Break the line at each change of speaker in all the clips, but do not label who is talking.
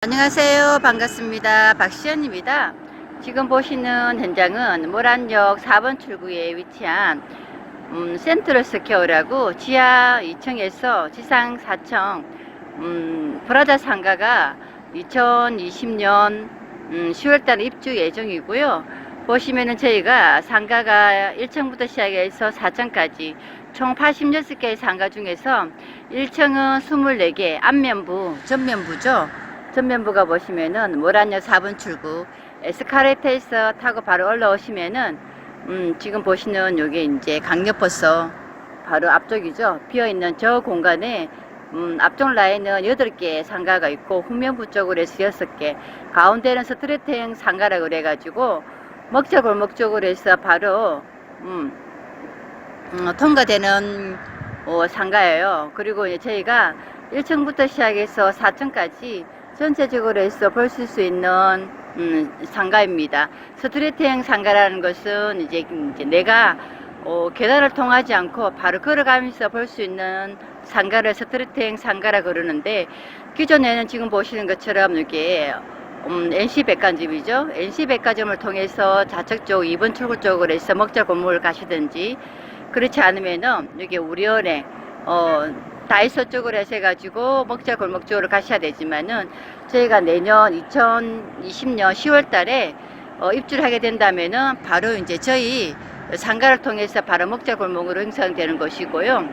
안녕하세요. 반갑습니다. 박시연입니다. 지금 보시는 현장은 모란역 4번 출구에 위치한 센트럴 스퀘어라고 지하 2층에서 지상 4층 프라자 상가가 2020년 10월달 입주 예정이고요. 보시면은 저희가 상가가 1층부터 시작해서 4층까지 총 86개의 상가 중에서 1층은 24개, 앞면부, 전면부죠. 전면부가 보시면은 모란역 4번 출구 에스카레이터에서 타고 바로 올라오시면은 지금 보시는 요게 이제 강력버섯 바로 앞쪽이죠. 비어있는 저 공간에 앞쪽 라인은 8개 상가가 있고 후면부 쪽으로 해서 6개, 가운데는 스트레이트행 상가라고 그래가지고 먹자 골목 쪽으로 해서 바로 통과되는 상가예요. 그리고 이제 저희가 1층부터 시작해서 4층까지 전체적으로 해서 볼 수 있는 상가입니다. 스트리트행 상가라는 것은 이제 내가 계단을 통하지 않고 바로 걸어가면서 볼 수 있는 상가를 스트리트행 상가라 그러는데, 기존에는 지금 보시는 것처럼 이게 NC백화점이죠. NC백화점을 통해서 좌측 쪽 2번 출구 쪽으로 해서 먹자 골목을 가시든지, 그렇지 않으면은 여기 우리은행 다이소 쪽으로 해가지고 먹자 골목 쪽으로 가셔야 되지만은, 저희가 내년 2020년 10월 달에 입주를 하게 된다면은 바로 이제 저희 상가를 통해서 바로 먹자 골목으로 형성되는 것이고요.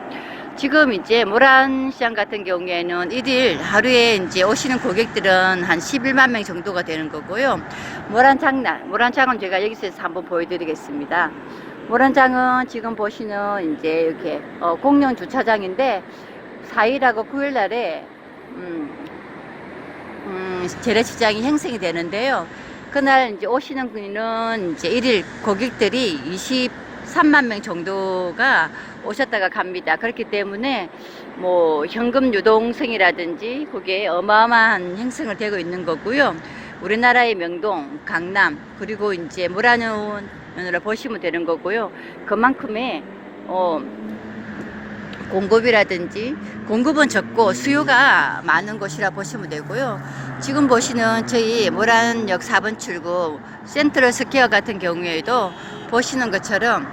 지금 이제 모란시장 같은 경우에는 1일 하루에 이제 오시는 고객들은 한 11만 명 정도가 되는 거고요. 모란장은 제가 여기서 한번 보여드리겠습니다. 모란장은 지금 보시는 이제 이렇게 공영 주차장인데, 4일하고 9일 날에 재래시장이 형성이 되는데요. 그날 이제 오시는 분은 이제 1일 고객들이 23만 명 정도가 오셨다가 갑니다. 그렇기 때문에 뭐 현금 유동성이라든지 그게 어마어마한 형성을 되고 있는 거고요. 우리나라의 명동, 강남, 그리고 이제 모란으로 보시면 되는 거고요. 그만큼의 공급은 적고 수요가 많은 곳이라 보시면 되고요. 지금 보시는 저희 모란역 4번 출구 센트럴 스퀘어 같은 경우에도 보시는 것처럼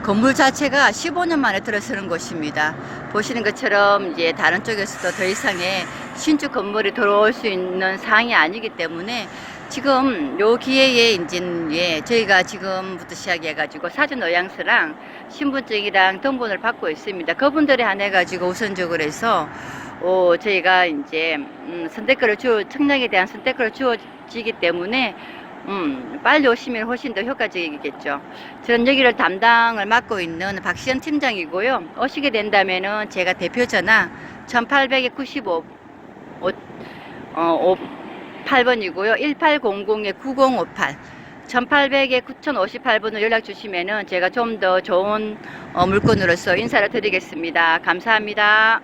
건물 자체가 15년 만에 들어서는 곳입니다. 보시는 것처럼 이제 다른 쪽에서도 더 이상의 신축 건물이 들어올 수 있는 상황이 아니기 때문에, 지금 요 기회에 이제 저희가 지금부터 시작해가지고 사전 의향서랑 신분증이랑 등본을 받고 있습니다. 그분들에 한해 가지고 우선적으로 해서 저희가 이제 청약에 대한 선택권을 주어지기 때문에 빨리 오시면 훨씬 더 효과적이겠죠. 저는 여기를 담당을 맡고 있는 박시연 팀장이고요. 오시게 된다면은 제가 대표 전화 1895 8번이고요. 1800-9058 1800-9058번으로 연락 주시면은 제가 좀 더 좋은 물건으로서 인사를 드리겠습니다. 감사합니다.